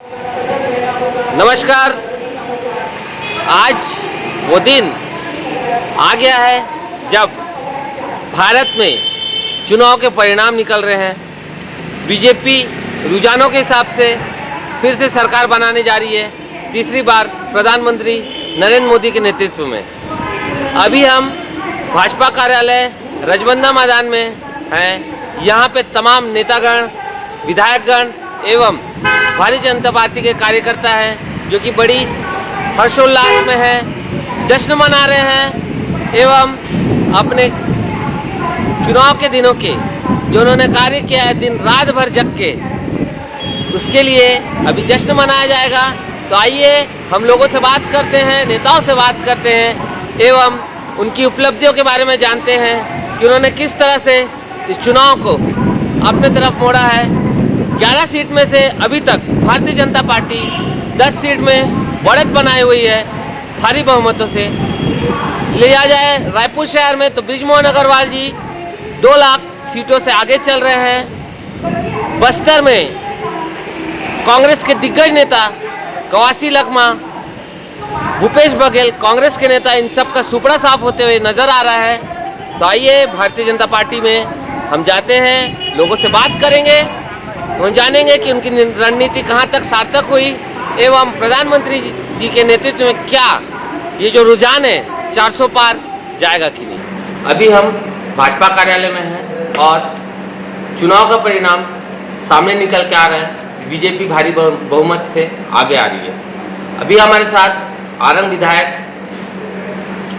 नमस्कार। आज वो दिन आ गया है जब भारत में चुनाव के परिणाम निकल रहे हैं। बीजेपी रुझानों के हिसाब से फिर से सरकार बनाने जा रही है, तीसरी बार प्रधानमंत्री नरेंद्र मोदी के नेतृत्व में। अभी हम भाजपा कार्यालय रजबंदा मैदान में हैं। यहाँ पे तमाम नेतागण, विधायकगण एवं भारतीय जनता पार्टी के कार्यकर्ता हैं जो कि बड़ी हर्षोल्लास में हैं, जश्न मना रहे हैं एवं अपने चुनाव के दिनों के जो उन्होंने कार्य किया है दिन रात भर जग के, उसके लिए अभी जश्न मनाया जाएगा। तो आइए हम लोगों से बात करते हैं, नेताओं से बात करते हैं एवं उनकी उपलब्धियों के बारे में जानते हैं कि उन्होंने किस तरह से इस चुनाव को अपने तरफ मोड़ा है। 11 सीट में से अभी तक भारतीय जनता पार्टी 10 सीट में बढ़त बनाई हुई है भारी बहुमतों से। लिया जाए रायपुर शहर में तो बृजमोहन अग्रवाल जी 2 लाख सीटों से आगे चल रहे हैं। बस्तर में कांग्रेस के दिग्गज नेता कवासी लखमा, भूपेश बघेल कांग्रेस के नेता, इन सब का सुपड़ा साफ होते हुए नजर आ रहा है। तो आइए भारतीय जनता पार्टी में हम जाते हैं, लोगों से बात करेंगे, हम जानेंगे कि उनकी रणनीति कहां तक सार्थक हुई एवं प्रधानमंत्री जी के नेतृत्व में क्या ये जो रुझान है 400 पार जाएगा कि नहीं। अभी हम भाजपा कार्यालय में हैं और चुनाव का परिणाम सामने निकल के आ रहा है। बीजेपी भारी बहुमत से आगे आ रही है। अभी हमारे साथ आरंग विधायक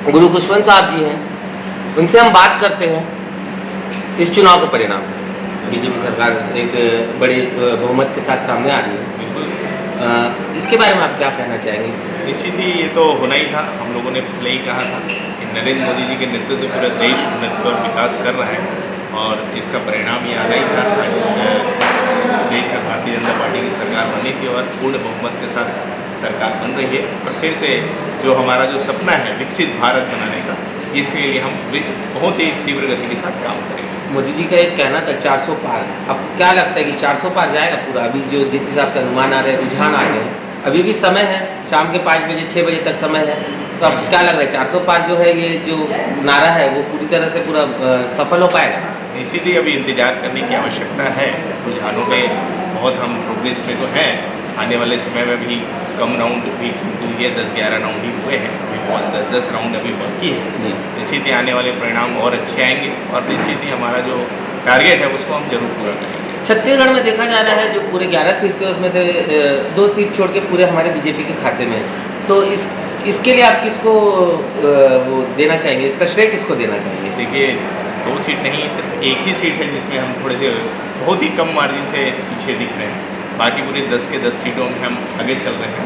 गुरु खुशवंत साहब जी हैं, उनसे हम बात करते हैं इस चुनाव के परिणाम। बीजेपी सरकार एक बड़ी बहुमत के साथ सामने आ रही है, बिल्कुल इसके बारे में आप क्या कहना चाहेंगे? निश्चित ही ये तो होना ही था। हम लोगों ने पहले ही कहा था कि नरेंद्र मोदी जी के नेतृत्व में पूरा देश उन्नति और विकास कर रहा है और इसका परिणाम ये आना ही था। देश में भारतीय जनता पार्टी की सरकार बनी थी और पूर्ण बहुमत के साथ सरकार बन रही है। और फिर से जो हमारा जो सपना है विकसित भारत बनाने का, इसके लिए हम बहुत ही तीव्र गति के साथ काम करेंगे। मोदी जी का एक कहना था 400 पार, अब क्या लगता है कि 400 पार जाएगा पूरा? अभी जो जिस हिसाब से अनुमान आ रहे हैं, रुझान आ गए हैं, अभी भी समय है, शाम के 5 बजे 6 बजे तक समय है, तो अब क्या लग रहा है 400 पार जो है ये जो नारा है वो पूरी तरह से पूरा सफल हो पाएगा? इसीलिए अभी इंतजार करने की आवश्यकता है। रुझानों में बहुत हम प्रोग्रेस में तो हैं। आने वाले समय में भी कम राउंड भी ये 10-11 राउंड ही हुए हैं, अभी बहुत 10-10 राउंड अभी बाकी है। निश्चित ही आने वाले परिणाम और अच्छे आएंगे और निश्चित ही हमारा जो टारगेट है उसको हम जरूर पूरा करेंगे। छत्तीसगढ़ में देखा जा रहा है जो पूरे 11 सीट थे उसमें से 2 सीट छोड़ के पूरे हमारे बीजेपी के खाते में, तो इसके लिए आप किसको वो देना चाहेंगे, इसका श्रेय किसको देना चाहेंगे? देखिए 2 सीट नहीं, सिर्फ एक ही सीट है जिसमें हम थोड़े से बहुत ही कम मार्जिन से पीछे दिख रहे हैं। बाकी पूरी 10 के 10 सीटों में हम आगे चल रहे हैं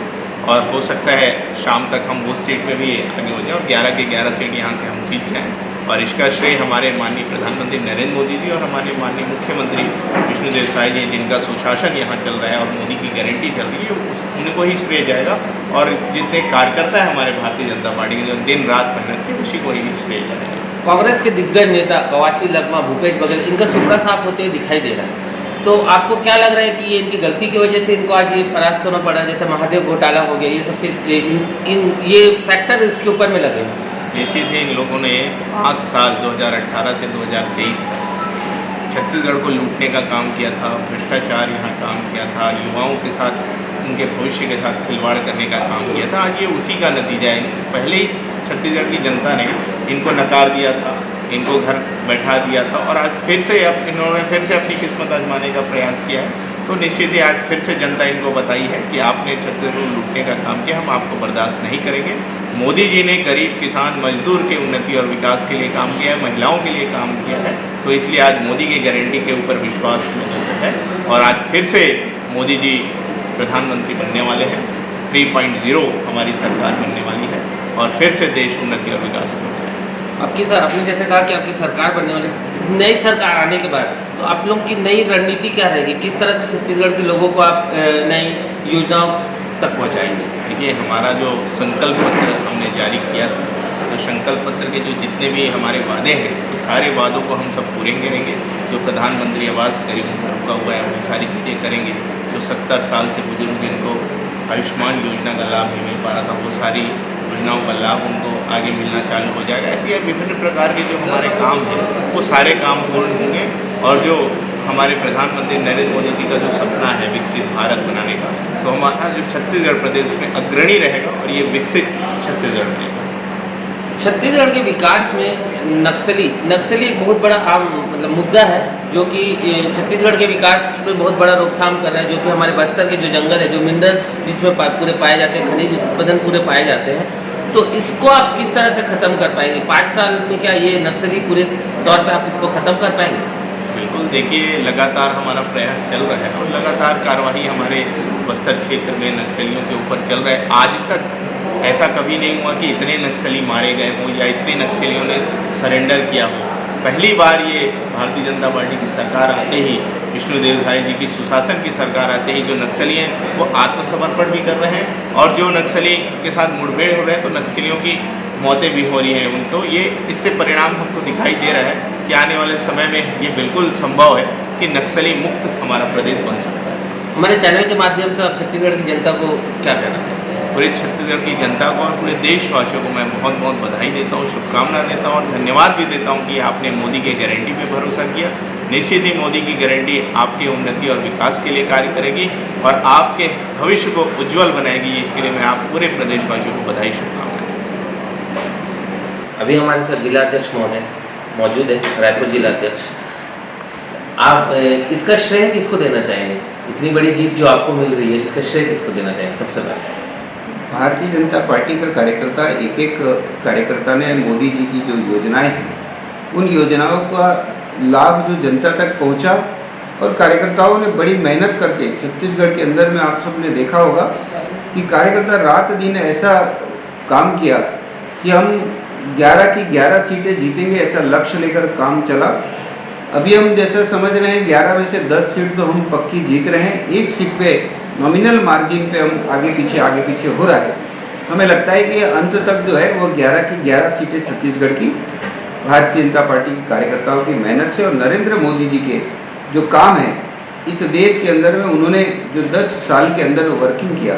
और हो सकता है शाम तक हम उस सीट में भी आगे हो जाएं और 11 के 11 सीट यहाँ से हम जीत जाएँ। और इसका श्रेय हमारे माननीय प्रधानमंत्री नरेंद्र मोदी जी और हमारे माननीय मुख्यमंत्री विष्णुदेव साय जी, जिनका सुशासन यहाँ चल रहा है और मोदी की गारंटी चल रही है, उनको ही श्रेय जाएगा। और जितने कार्यकर्ता है हमारे भारतीय जनता पार्टी के जो दिन रात मेहनत की, उसी को ही श्रेय जाएगा। कांग्रेस के दिग्गज नेता कवासी लखमा, भूपेश बघेल, इनका सुपड़ा साफ होते हुए दिखाई दे रहा है, तो आपको क्या लग रहा है कि ये इनकी गलती की वजह से इनको आज ये परास्त होना पड़ा? जैसे महादेव घोटाला हो गया, ये सब ये फैक्टर इसके ऊपर में लगे हैं। निश्चित ही इन लोगों ने 5 साल 2018 से 2023 तक छत्तीसगढ़ को लूटने का काम किया था, भ्रष्टाचार यहाँ काम किया था, युवाओं के साथ उनके भविष्य के साथ खिलवाड़ करने का काम किया था। आज ये उसी का नतीजा है। पहले ही छत्तीसगढ़ की जनता ने इनको नकार दिया था, इनको घर बैठा दिया था और आज फिर से अब इन्होंने फिर से अपनी किस्मत आजमाने का प्रयास किया है। तो निश्चित ही आज फिर से जनता इनको बताई है कि आपने छत्तीसगढ़ को लूटने का काम किया, हम आपको बर्दाश्त नहीं करेंगे। मोदी जी ने गरीब, किसान, मजदूर के उन्नति और विकास के लिए काम किया है, महिलाओं के लिए काम किया है, तो इसलिए आज मोदी की गारंटी के ऊपर विश्वास है और आज फिर से मोदी जी प्रधानमंत्री बनने वाले हैं। 3.0 हमारी सरकार बनने वाली है और फिर से देश उन्नति और विकास करेगा। आपकी सर, आपने जैसे कहा कि आपकी सरकार बनने वाली, नई सरकार आने के बाद तो आप लोगों की नई रणनीति क्या रहेगी? किस तरह से छत्तीसगढ़ के लोगों को आप नई योजनाओं तक पहुंचाएंगे? देखिए, हमारा जो संकल्प पत्र हमने जारी किया था, तो संकल्प पत्र के जो जितने भी हमारे वादे हैं, उस सारे वादों को हम सब पूरे करेंगे। जो प्रधानमंत्री आवास गरीबों को रुका हुआ है वो सारी चीज़ें करेंगे। जो 70 साल से बुजुर्ग जिनको आयुष्मान योजना का लाभ नहीं मिल पा रहा था, वो सारी योजनाओं का लाभ उनको आगे मिलना चालू हो जाएगा। ऐसे विभिन्न प्रकार के जो हमारे काम हैं वो सारे काम पूर्ण होंगे और जो हमारे प्रधानमंत्री नरेंद्र मोदी जी का जो सपना है विकसित भारत बनाने का, तो हमारा जो छत्तीसगढ़ प्रदेश उसमें अग्रणी रहेगा और ये विकसित छत्तीसगढ़ बनेगा। छत्तीसगढ़ के विकास में नक्सली एक बहुत बड़ा आम मुद्दा है, जो कि छत्तीसगढ़ के विकास में बहुत बड़ा रोकथाम कर रहा है। जो कि हमारे बस्तर के जो जंगल है, जो मिनरल्स जिसमें पूरे पाए जाते हैं, खनिज उत्पादन पूरे पाए जाते हैं, तो इसको आप किस तरह से ख़त्म कर पाएंगे? 5 साल में क्या ये नक्सली पूरे तौर पर आप इसको ख़त्म कर पाएंगे? बिल्कुल, देखिए लगातार हमारा प्रयास चल रहा है और लगातार कार्रवाई हमारे बस्तर क्षेत्र में नक्सलियों के ऊपर चल रहा है। आज तक ऐसा कभी नहीं हुआ कि इतने नक्सली मारे गए हों या इतने नक्सलियों ने सरेंडर किया हो। पहली बार ये भारतीय जनता पार्टी की सरकार आते ही, विष्णुदेव साय जी की सुशासन की सरकार आते ही जो नक्सली हैं वो आत्मसमर्पण भी कर रहे हैं और जो नक्सली के साथ मुठभेड़ हो रहे हैं तो नक्सलियों की मौतें भी हो रही हैं। तो ये इससे परिणाम हमको दिखाई दे रहा है कि आने वाले समय में ये बिल्कुल संभव है कि नक्सली मुक्त हमारा प्रदेश बन सकता है। हमारे चैनल के माध्यम से आप छत्तीसगढ़ की जनता को क्या कहना चाहते हैं? पूरे छत्तीसगढ़ की जनता को और पूरे देशवासियों को मैं बहुत बहुत बधाई देता हूँ, शुभकामना देता हूँ और धन्यवाद भी देता हूँ कि आपने मोदी के गारंटी पे भरोसा किया। निश्चित ही मोदी की गारंटी आपकी उन्नति और विकास के लिए कार्य करेगी और आपके भविष्य को उज्ज्वल बनाएगी। इसके लिए मैं आप पूरे प्रदेशवासियों को बधाई, शुभकामनाएं। अभी हमारे साथ जिलाध्यक्ष महोदय मौजूद है, रायपुर जिलाध्यक्ष। आप इसका श्रेय किसको देना चाहेंगे? इतनी बड़ी जीत जो आपको मिल रही है, इसका श्रेय किसको देना चाहेंगे? सबसे पहले भारतीय जनता पार्टी का कार्यकर्ता, एक कार्यकर्ता ने मोदी जी की जो योजनाएं हैं उन योजनाओं का लाभ जो जनता तक पहुंचा और कार्यकर्ताओं ने बड़ी मेहनत करके छत्तीसगढ़ के अंदर में आप सबने देखा होगा कि कार्यकर्ता रात दिन ऐसा काम किया कि हम 11 की 11 सीटें जीतेंगे, ऐसा लक्ष्य लेकर काम चला। अभी हम जैसा समझ रहे हैं 11 में से 10 सीट तो हम पक्की जीत रहे हैं। एक सीट पे नॉमिनल मार्जिन पे हम आगे पीछे हो रहा है। हमें लगता है कि अंत तक जो है वो 11 की 11 सीटें छत्तीसगढ़ की भारतीय जनता पार्टी के कार्यकर्ताओं की मेहनत से और नरेंद्र मोदी जी के जो काम है इस देश के अंदर में, उन्होंने जो 10 साल के अंदर वर्किंग किया,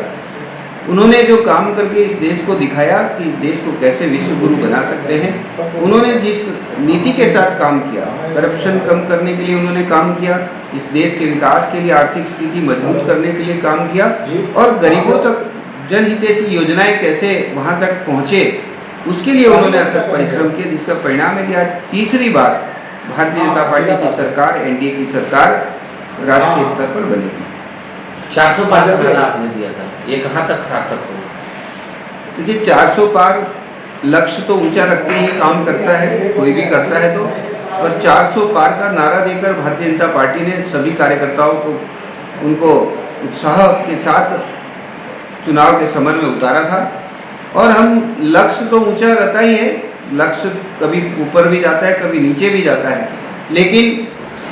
उन्होंने जो काम करके इस देश को दिखाया कि इस देश को कैसे विश्व गुरु बना सकते हैं। उन्होंने जिस नीति के साथ काम किया, करप्शन कम करने के लिए उन्होंने काम किया, इस देश के विकास के लिए, आर्थिक स्थिति मजबूत करने के लिए काम किया और गरीबों तक जनहितैषी योजनाएं कैसे वहां तक पहुंचे, उसके लिए उन्होंने अथक परिश्रम किया, जिसका परिणाम है कि आज तीसरी बार भारतीय जनता पार्टी की सरकार, एनडीए की सरकार राष्ट्रीय स्तर पर बनेगी। 400 पार का नारा आपने दिया था, ये कहाँ तक सार्थक होगा? देखिए 400 पार लक्ष्य तो ऊंचा रखते ही काम करता है, कोई भी करता है तो, और 400 पार का नारा देकर भारतीय जनता पार्टी ने सभी कार्यकर्ताओं को उनको उत्साह के साथ चुनाव के समर में उतारा था। और हम लक्ष्य तो ऊंचा रहता ही है, लक्ष्य कभी ऊपर भी जाता है, कभी नीचे भी जाता है, लेकिन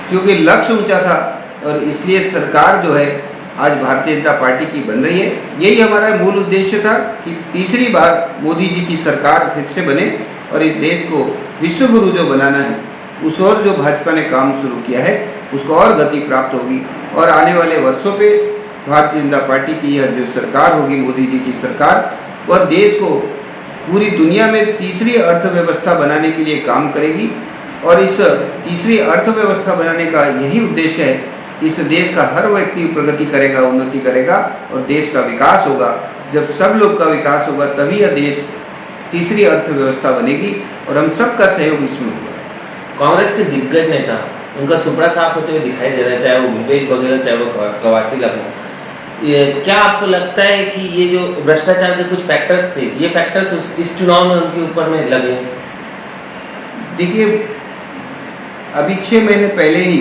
क्योंकि लक्ष्य ऊंचा था और इसलिए सरकार जो है आज भारतीय जनता पार्टी की बन रही है। यही हमारा मूल उद्देश्य था कि तीसरी बार मोदी जी की सरकार फिर से बने और इस देश को विश्व गुरु जो बनाना है उस और जो भाजपा ने काम शुरू किया है उसको और गति प्राप्त होगी और आने वाले वर्षों पे भारतीय जनता पार्टी की यह जो सरकार होगी, मोदी जी की सरकार, वह देश को पूरी दुनिया में तीसरी अर्थव्यवस्था बनाने के लिए काम करेगी। और इस तीसरी अर्थव्यवस्था बनाने का यही उद्देश्य है, इस देश का हर व्यक्ति प्रगति करेगा, उन्नति करेगा और देश का विकास होगा। जब सब लोग का विकास होगा तभी यह देश तीसरी अर्थव्यवस्था बनेगी और हम सबका सहयोग इसमें होगा। कांग्रेस के दिग्गज नेता उनका सुपड़ा साफ होते हुए दिखाई दे रहा है, चाहे वो भूपेश बघेल, चाहे वो कवासी लखनऊ। क्या आपको लगता है कि ये जो भ्रष्टाचार के कुछ फैक्टर्स थे, ये फैक्टर्स इस चुनाव में उनके ऊपर में लगे? देखिए अभी 6 महीने पहले ही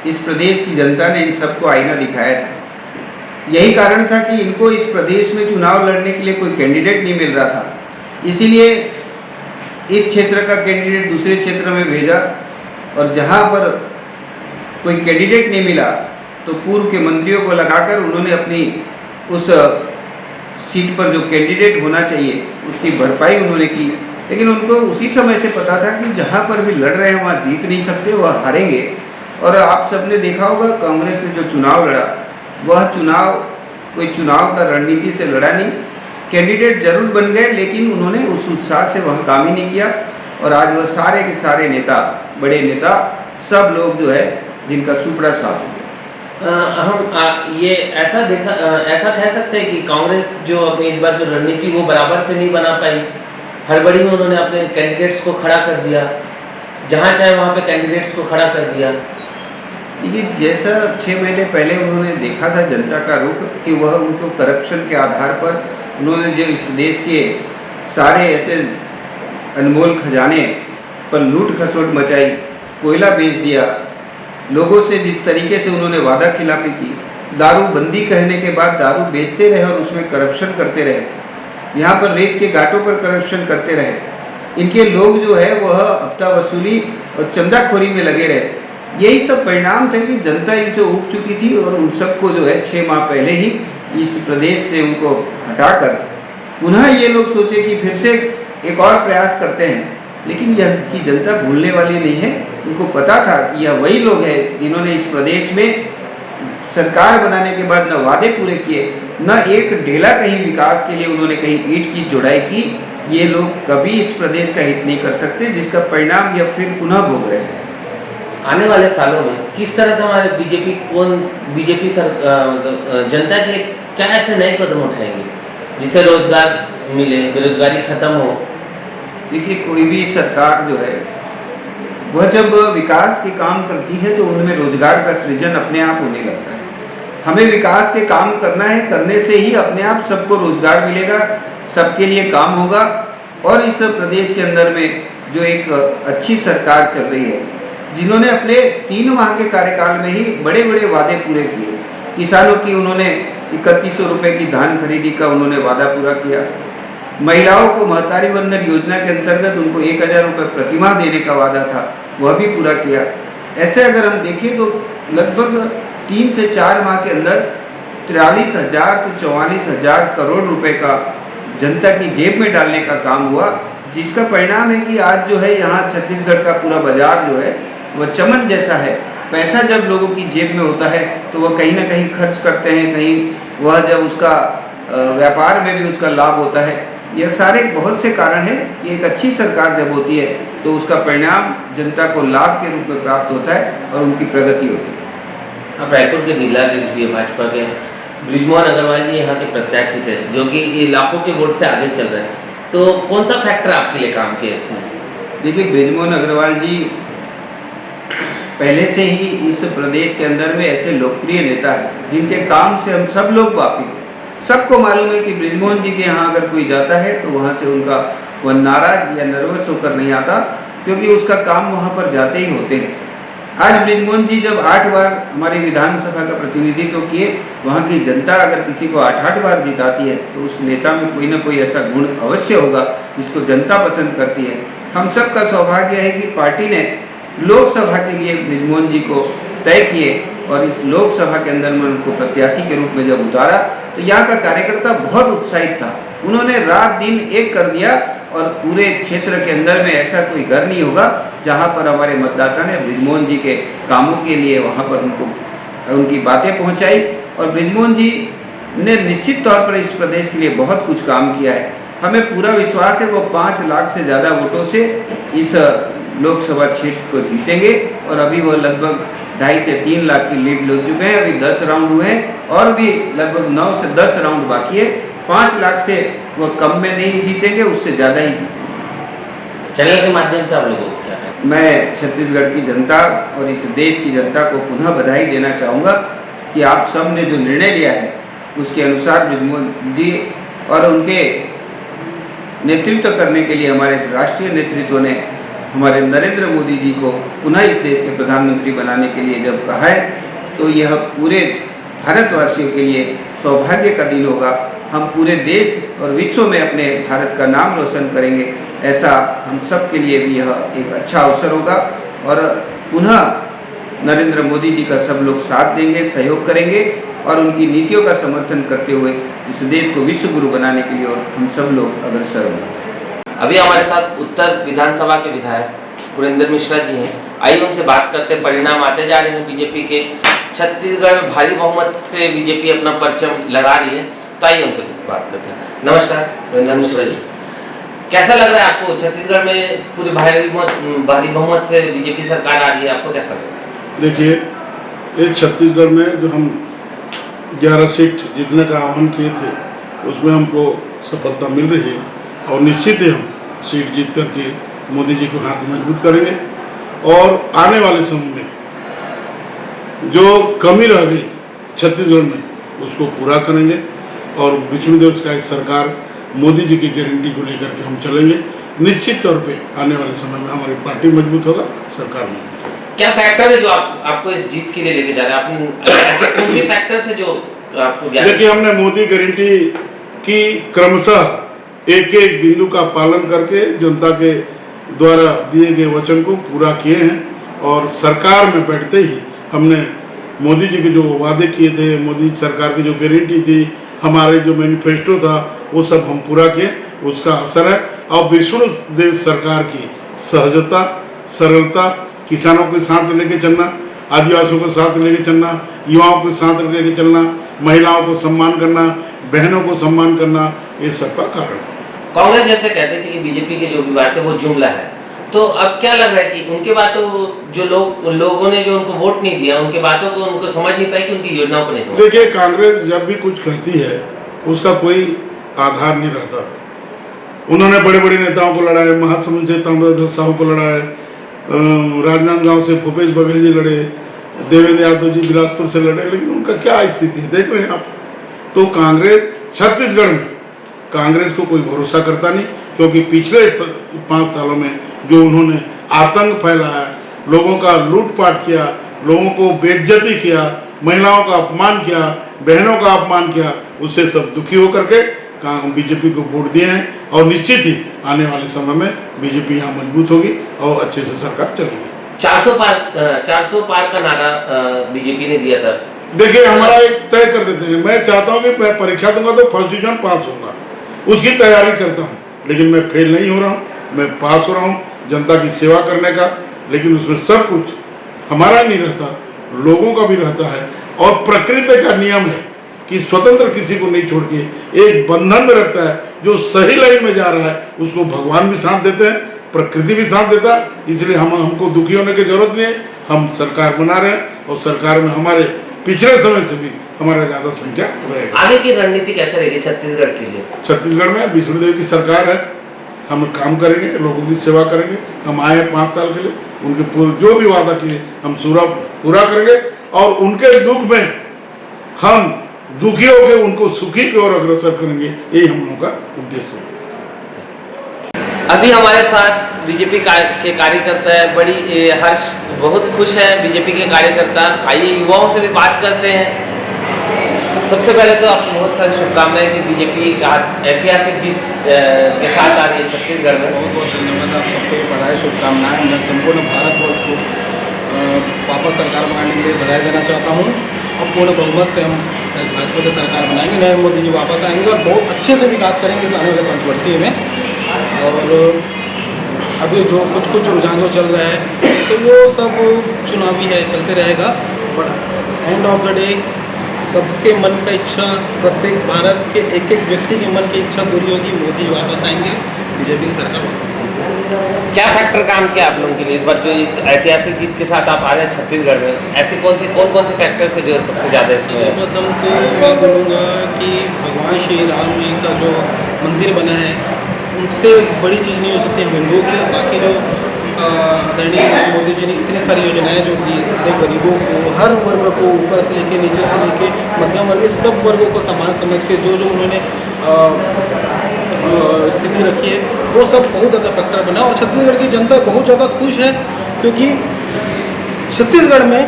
इस प्रदेश की जनता ने इन सबको आईना दिखाया था। यही कारण था कि इनको इस प्रदेश में चुनाव लड़ने के लिए कोई कैंडिडेट नहीं मिल रहा था, इसीलिए इस क्षेत्र का कैंडिडेट दूसरे क्षेत्र में भेजा और जहां पर कोई कैंडिडेट नहीं मिला तो पूर्व के मंत्रियों को लगाकर उन्होंने अपनी उस सीट पर जो कैंडिडेट होना चाहिए उसकी भरपाई उन्होंने की। लेकिन उनको उसी समय से पता था कि जहां पर भी लड़ रहे हैं वहाँ जीत नहीं सकते, वह हारेंगे। और आप सबने देखा होगा कांग्रेस ने जो चुनाव लड़ा वह चुनाव कोई चुनाव का रणनीति से लड़ा नहीं। कैंडिडेट जरूर बन गए, लेकिन उन्होंने उस उत्साह से वह काम ही नहीं किया। और आज वह सारे के सारे नेता, बड़े नेता, सब लोग जो है जिनका सुपड़ा साफ हो गया। हम ये ऐसा कह सकते हैं कि कांग्रेस जो अपनी इस बार जो रणनीति वो बराबर से नहीं बना पाई, हड़बड़ी में उन्होंने अपने कैंडिडेट्स को खड़ा कर दिया, जहाँ चाहे वहाँ पे कैंडिडेट्स को खड़ा कर दिया। देखिए, जैसा 6 महीने पहले उन्होंने देखा था जनता का रुख कि वह उनको करप्शन के आधार पर उन्होंने जो इस देश के सारे ऐसे अनमोल खजाने पर लूट खसोट मचाई, कोयला बेच दिया, लोगों से जिस तरीके से उन्होंने वादा खिलाफी की, दारू बंदी कहने के बाद दारू बेचते रहे और उसमें करप्शन करते रहे, यहाँ पर रेत के घाटों पर करप्शन करते रहे। इनके लोग जो है वह हफ्ता वसूली और चंदाखोरी में लगे रहे। यही सब परिणाम थे कि जनता इनसे उब चुकी थी और उन सबको जो है 6 माह पहले ही इस प्रदेश से उनको हटाकर पुनः ये लोग सोचे कि फिर से एक और प्रयास करते हैं। लेकिन यह की जनता भूलने वाली नहीं है। उनको पता था कि यह वही लोग हैं जिन्होंने इस प्रदेश में सरकार बनाने के बाद न वादे पूरे किए, न एक ढेला कहीं विकास के लिए उन्होंने कहीं ईंट की जुड़ाई की। ये लोग कभी इस प्रदेश का हित नहीं कर सकते, जिसका परिणाम यह फिर पुनः भोग रहे हैं। आने वाले सालों में किस तरह से हमारे बीजेपी जनता के लिए क्या ऐसे नए कदम उठाएंगे जिससे रोजगार मिले, बेरोजगारी खत्म हो? देखिए, कोई भी सरकार जो है वह जब विकास के काम करती है तो उनमें रोजगार का सृजन अपने आप होने लगता है। हमें विकास के काम करना है, करने से ही अपने आप सबको रोजगार मिलेगा, सबके लिए काम होगा। और इस प्रदेश के अंदर में जो एक अच्छी सरकार चल रही है, जिन्होंने अपने 3 माह के कार्यकाल में ही बड़े बड़े वादे पूरे किए। किसानों की उन्होंने 3100 रुपये की धान खरीदी का उन्होंने वादा पूरा किया। महिलाओं को महतारी वंदन योजना के अंतर्गत उनको 1000 रुपये प्रतिमाह देने का वादा था, वह भी पूरा किया। ऐसे अगर हम देखें तो लगभग 3 से 4 माह के अंदर 43,000 से 44,000 करोड़ रुपए का जनता की जेब में डालने का काम हुआ, जिसका परिणाम है कि आज जो है यहाँ छत्तीसगढ़ का पूरा बाजार जो है वह चमन जैसा है। पैसा जब लोगों की जेब में होता है तो वह कहीं ना कहीं खर्च करते हैं, कहीं वह जब उसका व्यापार में भी उसका लाभ होता है। यह सारे बहुत से कारण हैं कि एक अच्छी सरकार जब होती है तो उसका परिणाम जनता को लाभ के रूप में प्राप्त होता है और उनकी प्रगति होती है। अब रायपुर के जिलाध्यक्ष भी भाजपा के बृजमोहन अग्रवाल जी यहाँ के प्रत्याशी थे, जो कि ये लाखों के वोट से आगे चल रहे हैं, तो कौन सा फैक्टर आपके लिए काम किया इसमें? देखिए, बृजमोहन अग्रवाल जी पहले से ही इस प्रदेश के अंदर में ऐसे लोकप्रिय नेता है जिनके काम से हम सब लोग वाकिफ हैं। सबको मालूम है कि बृजमोहन जी के यहाँ अगर कोई जाता है तो वहाँ से उनका वह नाराज या नर्वस होकर नहीं आता, क्योंकि उसका काम वहाँ पर जाते ही होते हैं। आज बृजमोहन जी जब 8 बार हमारी विधानसभा का प्रतिनिधित्व किए, वहाँ की जनता अगर किसी को 8 बार जिताती है तो उस नेता में कोई ना कोई ऐसा गुण अवश्य होगा जिसको जनता पसंद करती है। हम सब का सौभाग्य है कि पार्टी ने लोकसभा के लिए बृजमोहन जी को तय किए और इस लोकसभा के अंदर में उनको प्रत्याशी के रूप में जब उतारा तो यहाँ का कार्यकर्ता बहुत उत्साहित था। उन्होंने रात दिन एक कर दिया और पूरे क्षेत्र के अंदर में ऐसा कोई घर नहीं होगा जहाँ पर हमारे मतदाता ने बृजमोहन जी के कामों के लिए वहाँ पर उनको उनकी बातें पहुँचाई। और बृजमोहन जी ने निश्चित तौर पर इस प्रदेश के लिए बहुत कुछ काम किया है। हमें पूरा विश्वास है वो 5 लाख से ज़्यादा वोटों से इस लोकसभा क्षेत्र को जीतेंगे और अभी वो लगभग 2.5 से 3 लाख की लीड ले चुके हैं। अभी 10 राउंड हुए हैं और भी लगभग 9 से 10 राउंड बाकी है। 5 लाख से वो कम में नहीं जीतेंगे, उससे ज़्यादा ही जीतेंगे। चैनल के माध्यम से आप लोगों को क्या है? मैं छत्तीसगढ़ की जनता और इस देश की जनता को पुनः बधाई देना चाहूँगा कि आप सब ने जो निर्णय लिया है उसके अनुसार बृजमोहन जी और उनके नेतृत्व करने के लिए हमारे राष्ट्रीय नेतृत्व ने हमारे नरेंद्र मोदी जी को पुनः इस देश के प्रधानमंत्री बनाने के लिए जब कहा है तो यह पूरे भारतवासियों के लिए सौभाग्य का दिन होगा। हम पूरे देश और विश्व में अपने भारत का नाम रोशन करेंगे, ऐसा हम सब के लिए भी यह एक अच्छा अवसर होगा। और पुनः नरेंद्र मोदी जी का सब लोग साथ देंगे, सहयोग करेंगे और उनकी नीतियों का समर्थन करते हुए इस देश को विश्व गुरु बनाने के लिए और हम सब लोग अग्रसर होंगे। अभी हमारे साथ उत्तर विधानसभा के विधायक पुरेंद्र मिश्रा जी हैं। आइए उनसे बात करते हैं। परिणाम आते जा रहे हैं बीजेपी के, छत्तीसगढ़ में भारी बहुमत से बीजेपी अपना परचम लहरा रही है, तो आइए उनसे बात करते हैं। नमस्कार रंजन मिश्रा जी, कैसा लग रहा है आपको छत्तीसगढ़ में पूरी भारी बहुमत से बीजेपी सरकार आ रही है, आपको कैसा लग रहा है? देखिए, एक छत्तीसगढ़ में जो हम 11 सीट जीतने का आह्वान किए थे उसमें हमको सफलता मिल रही है और निश्चित ही हम सीट जीत करके मोदी जी को हाथ मजबूत करेंगे और आने वाले समय में जो कमी रह गई छत्तीसगढ़ में उसको पूरा करेंगे और विष्णुदेव की सरकार मोदी जी की गारंटी को लेकर के हम चलेंगे। निश्चित तौर पे आने वाले समय में हमारी पार्टी मजबूत होगा, सरकार मजबूत होगा। क्या फैक्टर है जो आपको इस जीत के लिए लेके जा रहे हैं? आपने ऐसे कौन से फैक्टर है जो आपको? देखिए, हमने मोदी गारंटी की क्रमशः एक एक बिंदु का पालन करके जनता के द्वारा दिए गए वचन को पूरा किए हैं और सरकार में बैठते ही हमने मोदी जी के जो वादे किए थे, मोदी सरकार की जो गारंटी थी, हमारे जो मैनिफेस्टो था, वो सब हम पूरा किए। उसका असर है और विष्णुदेव सरकार की सहजता, सरलता, किसानों के साथ लेके चलना, आदिवासियों को साथ लेके चलना, युवाओं को साथ लेके चलना, महिलाओं को सम्मान करना, बहनों को सम्मान करना, ये सब का कारण है। कांग्रेस जैसे कहते थे कि बीजेपी की जो भी बात है वो जुमला है, तो अब क्या लग रहा है कि उनके बातों जो लोगों ने जो उनको वोट नहीं दिया, उनके बातों को उनको समझ नहीं पाई कि उनकी योजनाओं को नहीं समझ। देखिए, कांग्रेस जब भी कुछ कहती है उसका कोई आधार नहीं रहता। उन्होंने बड़े बड़े नेताओं को लड़ा है, महासमुंद से ताम्रध्वज साहू को लड़ा है, राजनांदगांव से भूपेश बघेल जी लड़े, देवेंद्र यादव जी बिलासपुर से लड़े, लेकिन उनका क्या स्थिति है देख रहे हैं आप। तो कांग्रेस छत्तीसगढ़ में कांग्रेस को कोई भरोसा करता नहीं, क्योंकि पिछले 5 सालों में जो उन्होंने आतंक फैलाया, लोगों का लूटपाट किया, लोगों को बेइज्जती किया, महिलाओं का अपमान किया, बहनों का अपमान किया, उससे सब दुखी होकर के बीजेपी को वोट दिए हैं और निश्चित ही आने वाले समय में बीजेपी यहाँ मजबूत होगी और अच्छे से सरकार चलेगी। 400 पार का नारा बीजेपी ने दिया था। देखिए, हमारा एक तय कर देते हैं। मैं चाहता हूँ कि मैं परीक्षा दूंगा तो फर्स्ट डिवीजन पास होगा, उसकी तैयारी करता हूँ, लेकिन मैं फेल नहीं हो रहा हूँ, मैं पास हो रहा हूँ जनता की सेवा करने का। लेकिन उसमें सब कुछ हमारा नहीं रहता, लोगों का भी रहता है और प्रकृति का नियम है कि स्वतंत्र किसी को नहीं छोड़ के एक बंधन में रखता है। जो सही लाइन में जा रहा है उसको भगवान भी साथ देते हैं, प्रकृति भी साथ देता है। इसलिए हमको दुखी होने की जरूरत नहीं है। हम सरकार बना रहे हैं और सरकार में हमारे पिछले समय से भी हमारा ज़्यादा संख्या रहेगा। आगे की रणनीति कैसे रहेगी छत्तीसगढ़ के लिए? छत्तीसगढ़ में विष्णुदेव की सरकार है, हम काम करेंगे, लोगों की सेवा करेंगे। हम आए हैं 5 साल के लिए, उनके जो भी वादा किए हम पूरा करेंगे और उनके दुख में हम दुखी होकर उनको सुखी की ओर अग्रसर करेंगे। यही हम लोगों का उद्देश्य है। अभी हमारे साथ बीजेपी के कार्यकर्ता है, बड़ी हर्ष, बहुत खुश है बीजेपी के कार्यकर्ता। आइए युवाओं से भी बात करते हैं। सबसे पहले तो आपको बहुत सारी शुभकामनाएं कि बीजेपी का ऐतिहासिक जीत के साथ आ रही है छत्तीसगढ़ में। बहुत बहुत धन्यवाद आप सबको, बधाई, शुभकामनाएं। मैं संपूर्ण भारतवर्ष को वापस सरकार बनाने के लिए बधाई देना चाहता हूं और पूर्ण बहुमत से हम भाजपा की सरकार बनाएंगे, नरेंद्र मोदी जी वापस आएंगे और बहुत अच्छे से विकास करेंगे इस आने वाले 5 वर्षीय में। और अभी जो कुछ रुझान जो चल रहा है तो वो सब चुनावी है, चलते रहेगा, but end of the day सबके मन का इच्छा, प्रत्येक भारत के एक एक व्यक्ति के मन की इच्छा पूरी होगी, मोदी वापस आएंगे, बीजेपी की सरकार। क्या फैक्टर काम किया आप लोगों के लिए इस बार जो ऐतिहासिक जीत के साथ आप आ रहे हैं छत्तीसगढ़ में? ऐसे कौन से फैक्टर से जो सबसे ज़्यादा? सर्वप्रथम तो मैं बोलूँगा कि भगवान श्री राम जी का जो मंदिर बना है उनसे बड़ी चीज़ नहीं हो सकती हम हिंदुओं के लिए। बाकी जो आदरणीय मोदी जी ने इतनी सारी योजनाएं जो दी, सारे गरीबों को, हर वर्ग को, ऊपर से लेके नीचे से लेके मध्यम वर्ग, सब वर्गों को समान समझ के जो उन्होंने स्थिति रखी है वो सब बहुत ज़्यादा फैक्टर बना। और छत्तीसगढ़ की जनता बहुत ज़्यादा खुश है क्योंकि छत्तीसगढ़ में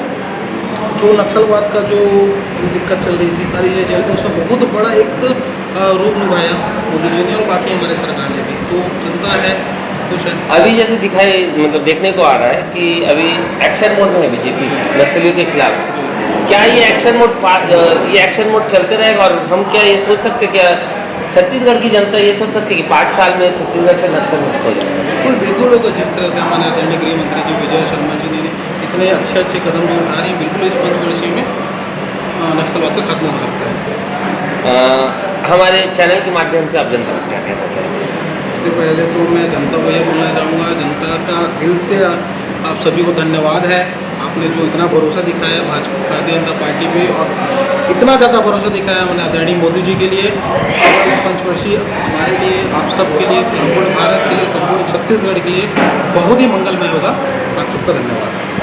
जो नक्सलवाद का जो दिक्कत चल रही थी, सारी चीज़ें चल रही थी, उसमें बहुत बड़ा एक रूप निभाया मोदी जी ने और बाकी हमारे सरकार ने भी। तो जनता है खुश है। अभी जैसे दिखाई मतलब देखने को आ रहा है कि अभी एक्शन मोड में है बीजेपी नक्सलियों के खिलाफ। क्या ये एक्शन मोड चलते रहेगा और हम क्या ये सोच सकते क्या छत्तीसगढ़ की जनता ये सोच सकती है कि 5 साल में छत्तीसगढ़ से नक्सल मुक्त हो जाए? बिल्कुल होगा। जिस तरह से हमारे आदरणीय गृह मंत्री जी विजय शर्मा जी ने इतने अच्छे अच्छे कदम जो उठा रही हैं, बिल्कुल इस पंचवर्षीय में नक्सलवाद का खत्म हो सकता है। हमारे चैनल के माध्यम से आप जनता को क्या कहना चाहेंगे? सबसे पहले तो मैं जनता को यह बोलना चाहूँगा, जनता का दिल से आप सभी को धन्यवाद है। आपने जो इतना भरोसा दिखाया भाजपा भारतीय जनता पार्टी पे, और इतना ज़्यादा भरोसा दिखाया मैंने आदरणीय मोदी जी के लिए। पंचवर्षीय हमारे लिए, आप सब के लिए, संपूर्ण भारत के लिए, संपूर्ण छत्तीसगढ़ के लिए बहुत ही मंगलमय होगा। आप सबका धन्यवाद।